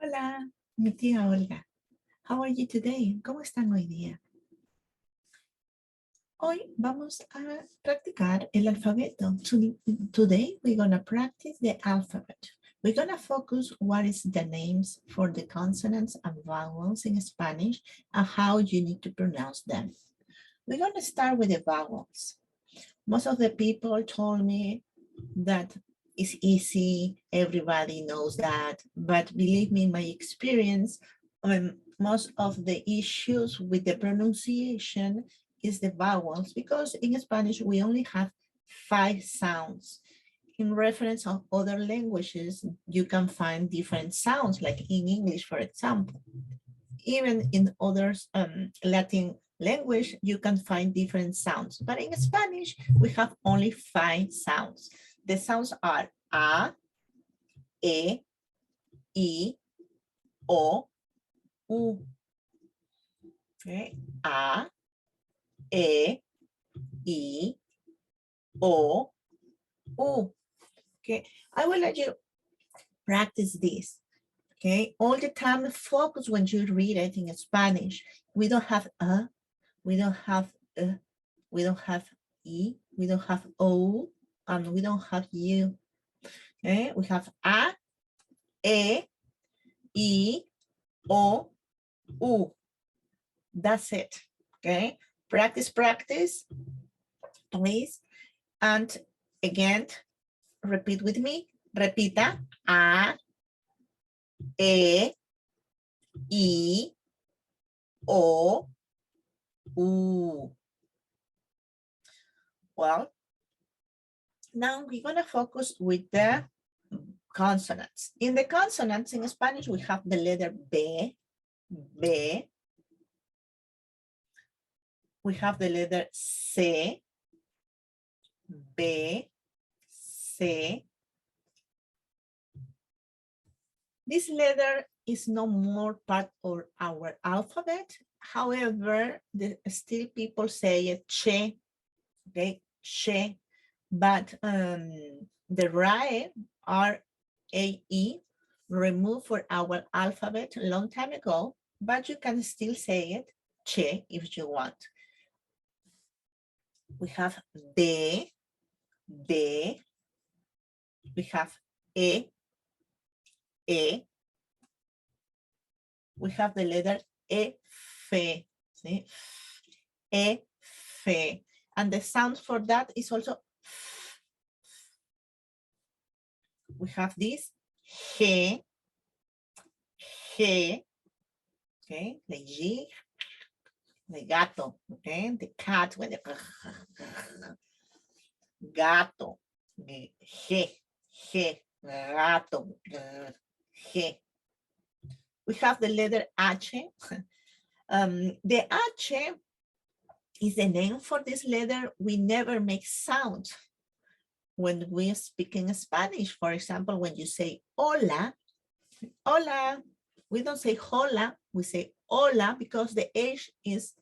Hola, mi tía Olga. How are you today? ¿Cómo están hoy día? Hoy vamos a practicar el alfabeto. Today we're going to practice the alphabet. We're going to focus what is the names for the consonants and vowels in Spanish and how you need to pronounce them. We're going to start with the vowels. Most of the people told me that it's easy, everybody knows that, but believe me, in my experience, most of the issues with the pronunciation is the vowels, because in Spanish we only have 5 sounds. In reference of other languages, you can find different sounds, like in English, for example. Even in others Latin language, you can find different sounds. But in Spanish, we have only 5 sounds. The sounds are A, E, I, O, U. Okay. A, E, I, O, U. Okay. I will let you practice this. Okay. All the time, focus when you read it in Spanish. We don't have a, we don't have we don't have I, we don't have O, and we don't have U. Okay, we have A, E, I, O, U. That's it. Okay, practice, please. And again, repeat with me. Repita. A, E, I, O, U. Well, now we're going to focus with the consonants. In the consonants in Spanish, we have the letter B, B. We have the letter C, B, C. This letter is no more part of our alphabet. However, still people say it che, okay, che, but the RAE, R-A-E, removed for our alphabet a long time ago, but you can still say it che if you want. We have B, B. We have E, E. We have the letter E, F, see? E, F. And the sound for that is also F. We have this G, G, okay, like G, like gato, okay, the cat with the gato, G, G, gato, G. We have the letter H. The H is the name for this letter. We never make sound when we speak in Spanish. For example, when you say hola, hola, we don't say hola, we say hola because the H is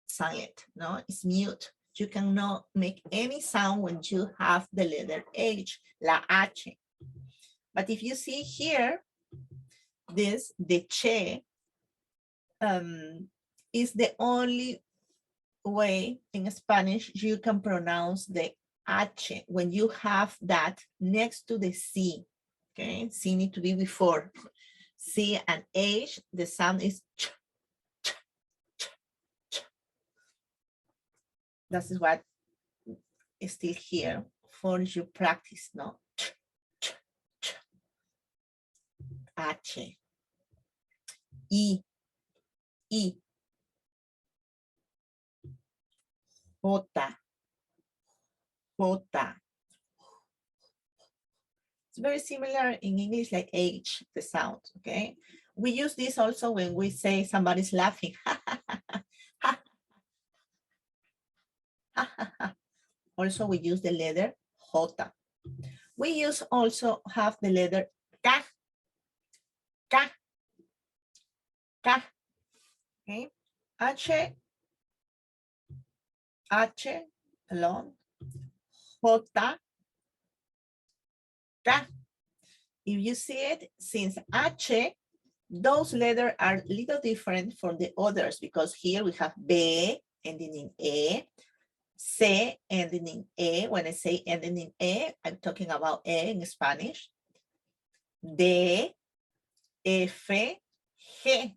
silent, no, it's mute. You cannot make any sound when you have the letter H, la H. But if you see here, this, the che, is the only way in Spanish you can pronounce the H when you have that next to the C. Okay, C need to be before. C and H, the sound is ch, ch, ch, ch. That is what is still here for you practice, no? Ch, ch, ch. H. I, I. J, J. It's very similar in English, like H, the sound, okay? We use this also when we say somebody's laughing. Also, we use the letter J. We also have the letter K, K, K, okay? H, H alone, J, K. If you see it, since H, those letters are a little different from the others because here we have B ending in E, C ending in E. When I say ending in E, I'm talking about E in Spanish. D, F, G.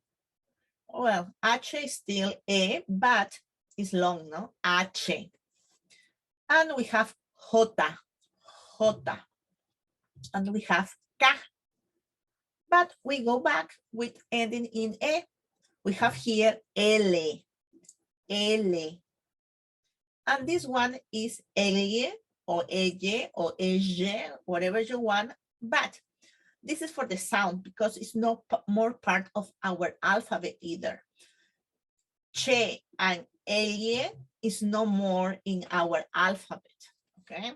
Well, H is still E, but it's long, no? H. And we have J, J. And we have K. But we go back with ending in E. We have here L, L. And this one is L or Ella or Ege, whatever you want. But this is for the sound because it's not more part of our alphabet either. Che and Ella is no more in our alphabet, okay?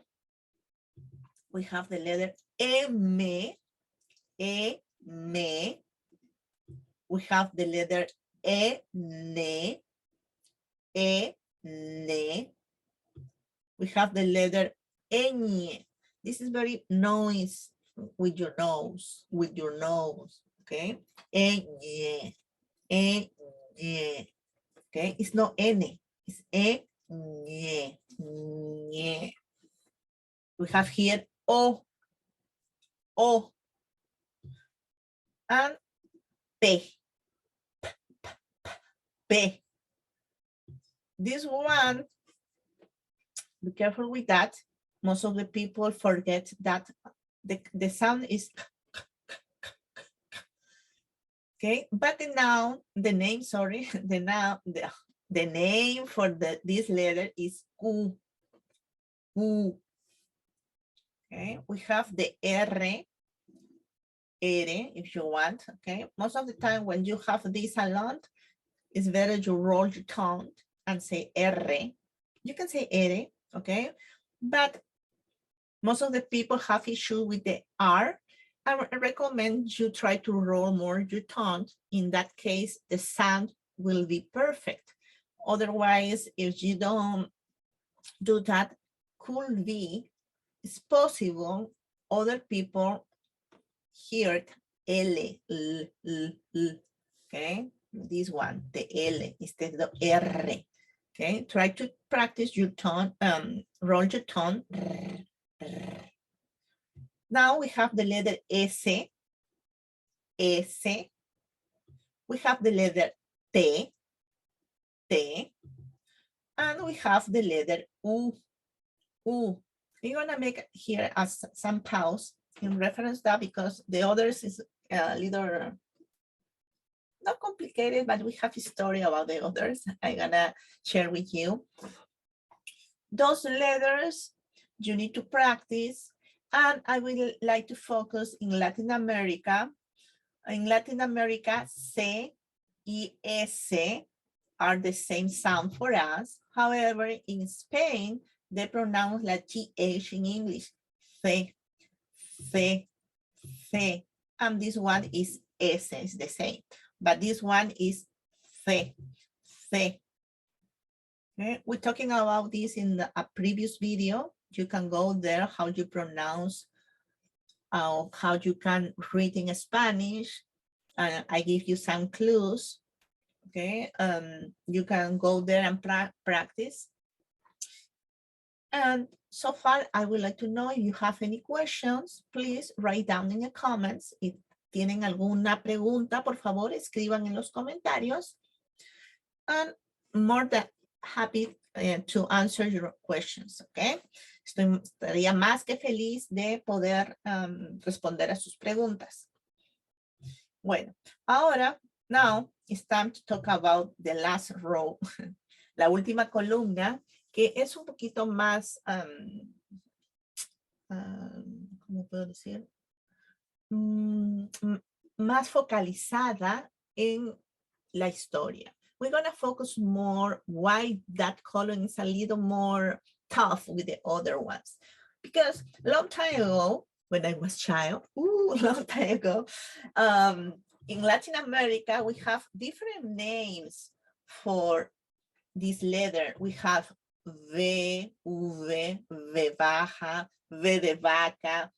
We have the letter M, M. We have the letter N, N. We have the letter Ñ. This is very noise with your nose, okay? Ñ, Ñ, okay? It's not N, it's Ñ, Ñ. We have here O, O, and P, P. This one, be careful with that. Most of the people forget that the sound is okay, but the name for this letter is Q. Q. Okay, we have the R, if you want. Okay, most of the time when you have this alone, it's better you roll your tongue and say R. You can say R, okay, but most of the people have issue with the R. I recommend you try to roll more your tongue. In that case, the sound will be perfect. Otherwise, if you don't do that, could be, it's possible other people hear L, okay? This one, the L instead of R, okay? Try to practice your tongue, roll your tongue. Now we have the letter S, S. We have the letter T, T. And we have the letter U, U. We're gonna make here some pause in reference to that because the others is a little, not complicated, but we have a story about the others I'm gonna share with you. Those letters you need to practice, and I would like to focus in Latin America. In Latin America, C and S are the same sound for us. However, in Spain, they pronounce like TH in English. C, C, C. And this one is S, is the same. But this one is C, C. Okay, we're talking about this in a previous video. You can go there, how you pronounce, how you can read in Spanish. I give you some clues. Okay, you can go there and practice. And so far, I would like to know if you have any questions, please write down in the comments. If tienen alguna pregunta, por favor, escriban en los comentarios. And more than happy to answer your questions, okay? Estaría más que feliz de poder responder a sus preguntas. Bueno, ahora, now it's time to talk about the last row, la última columna, que es un poquito más, ¿cómo puedo decir? Más focalizada en la historia. We're going to focus more why that column is a little more tough with the other ones. Because a long time ago, when I was child, long time ago, in Latin America, we have different names for this letter. We have V, V, V baja, V de vaca.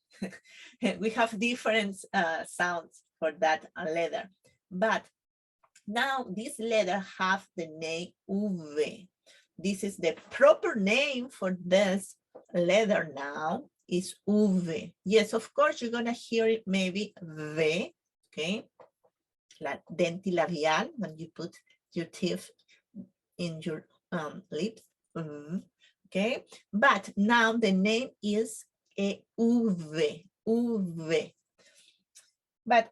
We have different sounds for that letter. But now this letter have the name V. This is the proper name for this letter now is V. Yes, of course, you're gonna hear it maybe V, okay? La dentilabial, when you put your teeth in your lips, okay? But now the name is V. But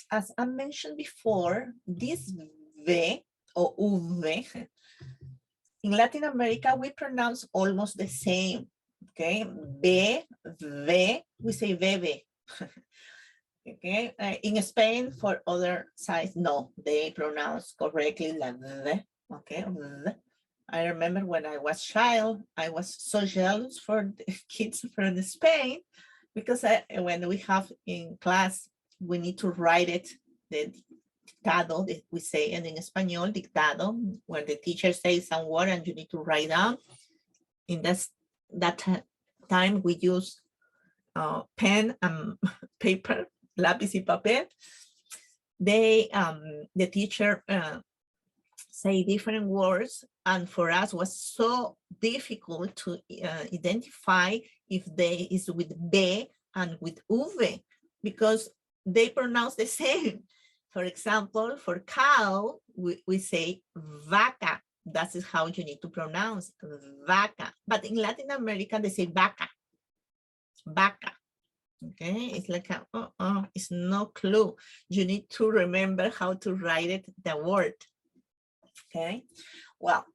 as I mentioned before, this V or V, in Latin America, we pronounce almost the same, okay? B, V, we say bebe. Okay, in Spain, for other sides, no, they pronounce correctly like V, okay? V. I remember when I was child, I was so jealous for the kids from Spain because when we have in class, we need to write it, the dictado, we say it in Espanol, dictado, where the teacher says some word and you need to write down. In that time, we use pen and paper, lápiz y papel. They, the teacher say different words, and for us was so difficult to identify if they is with B and with V, because they pronounce the same. For example, for cow, we say vaca. That is how you need to pronounce vaca. But in Latin America, they say vaca. Vaca. Okay, it's like it's no clue. You need to remember how to write it, the word. Okay, well,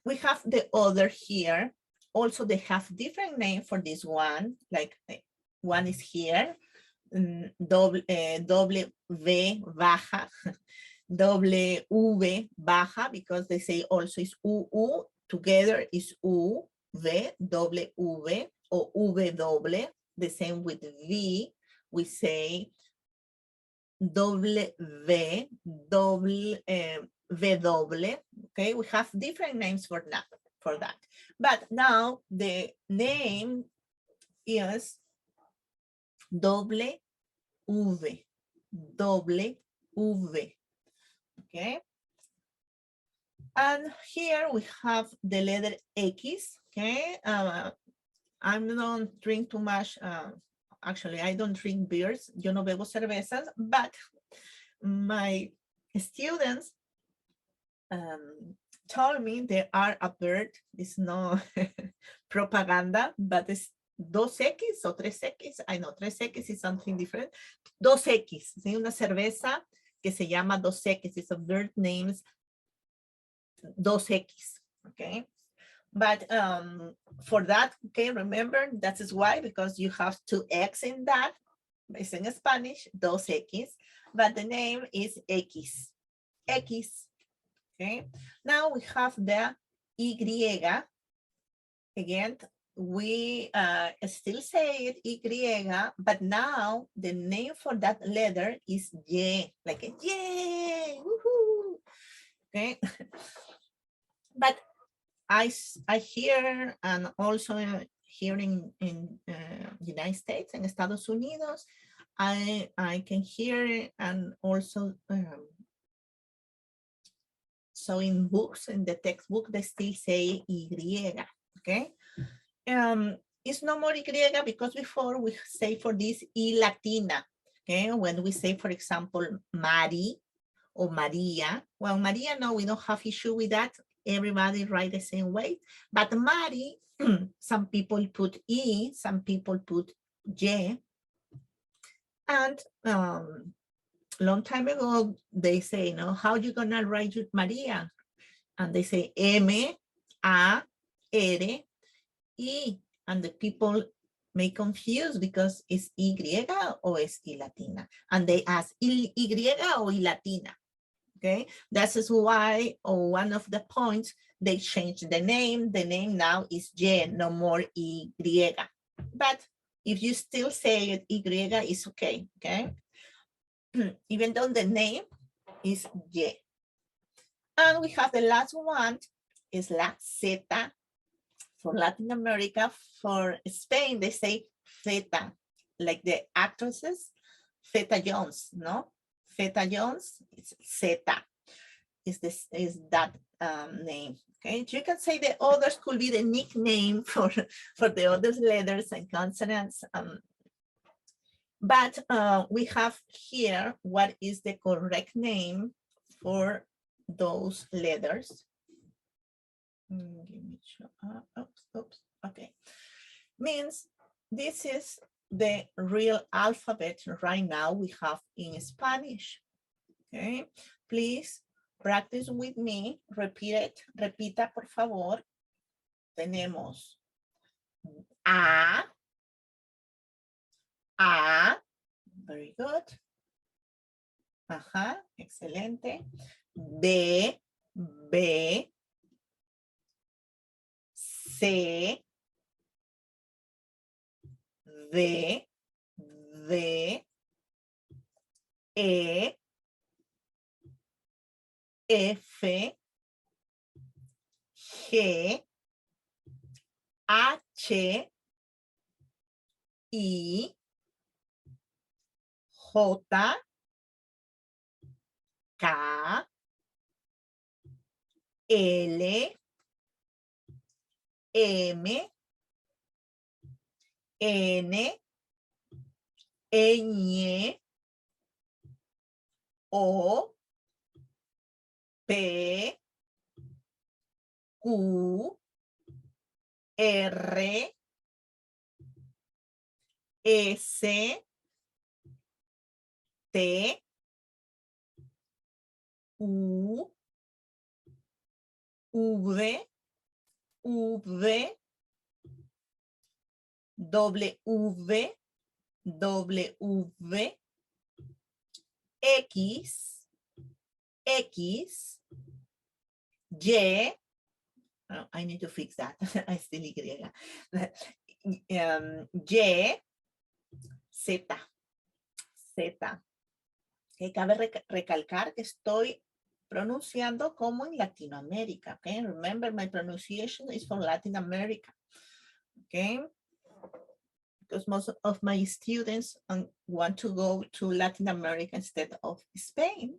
we have the other here. Also, they have different name for this one. Like one is here, W V baja, W baja, because they say also is U together is U V W V or V double. The same with V, we say W V double. Okay, we have different names for that. But now the name is W V. Okay. And here we have the letter X. Okay. I don't drink too much. Actually, I don't drink beers. Yo no bebo cervezas, but my students told me there are a bird. It's no propaganda, but it's 2X o 3X. I know 3X is something different. 2X. Hay una cerveza que se llama 2X. It's a bird names 2X. Okay. But for that, okay, remember, that is why, because you have 2X in that. It's in Spanish, 2X, but the name is X. X. Okay. Now we have the Y. Again, we still say it Y, but now the name for that letter is Y, like a yay, woohoo. Okay. But I hear, and also here in United States and Estados Unidos, I can hear, and also so in books, in the textbook, they still say Y, okay? It's no more Y because before we say for this Y Latina, okay? When we say, for example, Mari or Maria, well, Maria, no, we don't have issue with that. Everybody write the same way, but Mari, some people put E, some people put Y, and long time ago, they say, no, how you gonna write your Maria? And they say M-A-R-I, and the people may confuse because it's Y or it's Y Latina, and they ask Y or Y Latina. Okay, that is why, or one of the points, they changed the name. The name now is Y, no more Y. But if you still say it Y, it's okay, okay? Even though the name is Y. And we have the last one, is la Z. For Latin America, for Spain, they say Zeta, like the actresses, Zeta Jones, no? Zeta Jones is Zeta, is that name. Okay, you can say the others could be the nickname for the other letters and consonants. But we have here what is the correct name for those letters. Give me oops, okay. Means this is the real alphabet right now we have in Spanish. Okay, please practice with me. Repeat it. Repita, por favor. Tenemos A. Very good. Ajá, excelente. B. C. D. E. F. G. H. I. J. K. L. M. N. Ñ. O. P. Q. R. S. T. U. V. W. X. Y. Oh, I need to fix that. I still Y. Y. Z. Que cabe recalcar que estoy pronunciando como en Latinoamérica. Okay, remember my pronunciation is for Latin America. Okay, because most of my students want to go to Latin America instead of Spain.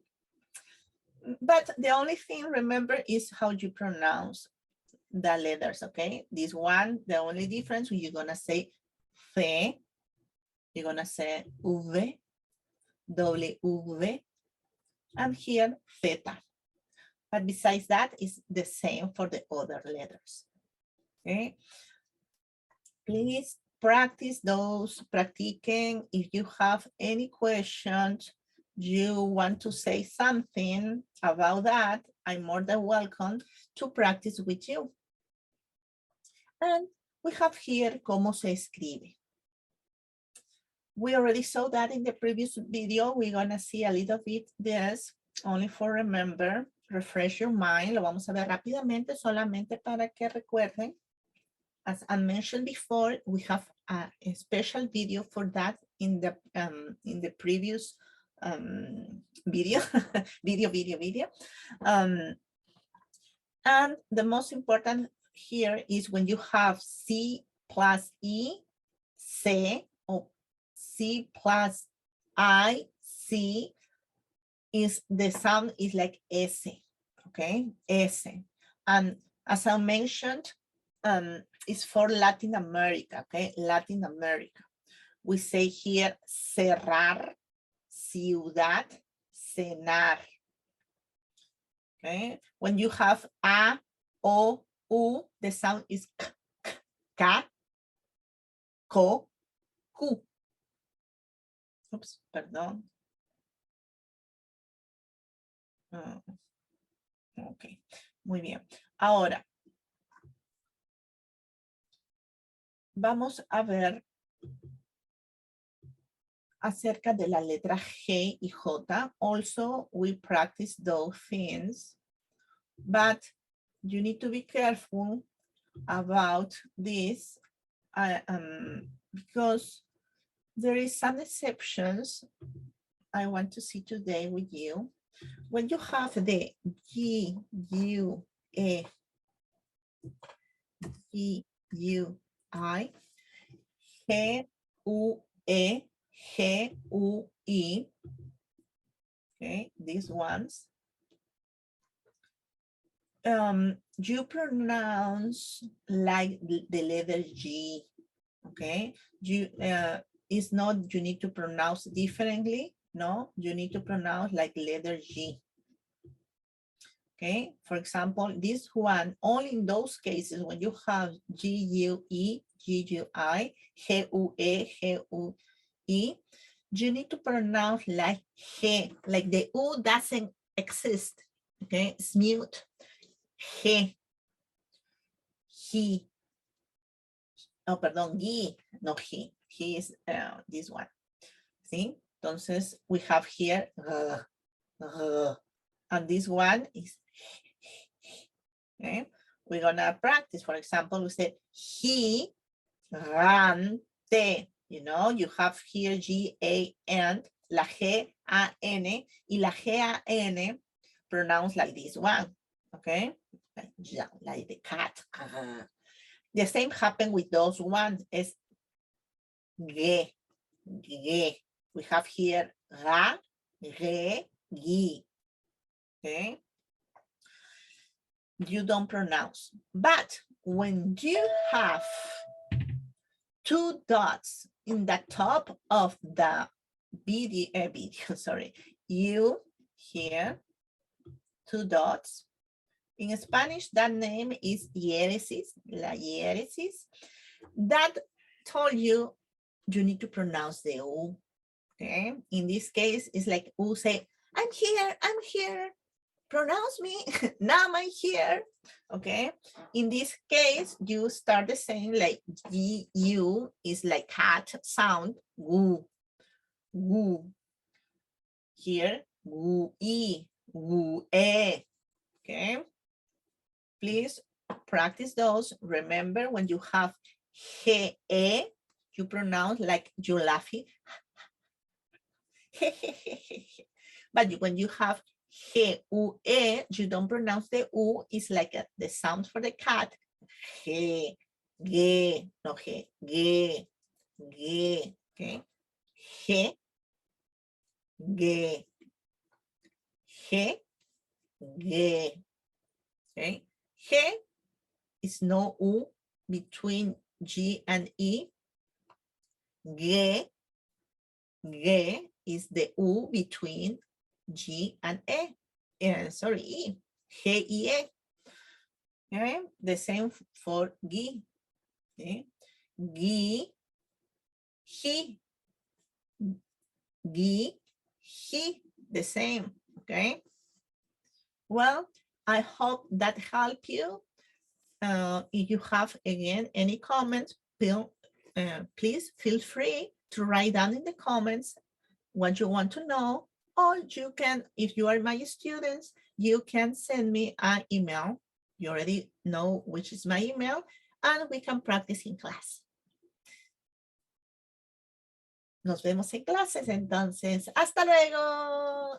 But the only thing, remember, is how you pronounce the letters, okay? This one, the only difference, you're gonna say fe, you're gonna say V, W, and here theta. But besides that, it's the same for the other letters, okay? Please practice those, practiquen. If you have any questions, you want to say something about that, I'm more than welcome to practice with you. And we have here cómo se escribe. We already saw that in the previous video. We're gonna see a little bit this, only for remember, refresh your mind. Lo vamos a ver rápidamente, solamente para que recuerden. As I mentioned before, we have a special video for that in the previous video, video. And the most important here is when you have C plus E, C, or C plus I, C, is the sound is like S, okay, S. And as I mentioned, it's for Latin America, okay, Latin America. We say here cerrar, ciudad, cenar. Okay, when you have A, O, U, the sound is K, K, Co, Q. Oops, perdón. Ok, muy bien. Ahora, vamos a ver acerca de la letra G y J. Also, we practice those things, but you need to be careful about this because there is some exceptions I want to see today with you. When you have the G, U, E, He, you, I, G, U, E, G, U, I. Okay, these ones. You pronounce like the letter G. Okay, it's not you need to pronounce differently. No, you need to pronounce like letter G. Okay, for example, this one, only in those cases when you have G-U-E, G-U-I, G-U-E, G-U-E, you need to pronounce like G, like the U doesn't exist. Okay, it's mute. G, he, oh, perdón, G, no he. He is this one. See? Entonces, we have here, and this one is, okay? We're gonna practice. For example, we say, he ran te. You know, you have here G-A-N, la G-A-N, y la G-A-N pronounced like this one, okay? Like the cat. The same happened with those ones. Is ge, ge. We have here ra, re, gi. Okay. You don't pronounce. But when you have two dots in the top of the video, sorry, you here, two dots. In Spanish, that name is hieresis, la hieresis. That told you need to pronounce the U. Okay. In this case, it's like U say, I'm here. Pronounce me. Now I'm here. Okay. In this case, you start the same like G-U is like cat sound. Woo. Woo. Here, woo-e, woo-e. Okay. Please practice those. Remember, when you have he-e, you pronounce like you're laughing. But when you have he-u-e, you don't pronounce the u. It's like the sound for the cat. He, ge, no he, ge, ge. Okay. He, ge, he, ge. Okay. He is no u between G and E. Ge, ge is the u between G and E. Sorry, E. G-E-E. Okay. The same for gi. Okay. Gi, he. Gi, he. The same. Okay. Well, I hope that helped you. If you have, again, any comments, please feel free to write down in the comments what you want to know, or you can, if you are my students, you can send me an email. You already know which is my email, and we can practice in class. Nos vemos en clases, entonces, hasta luego.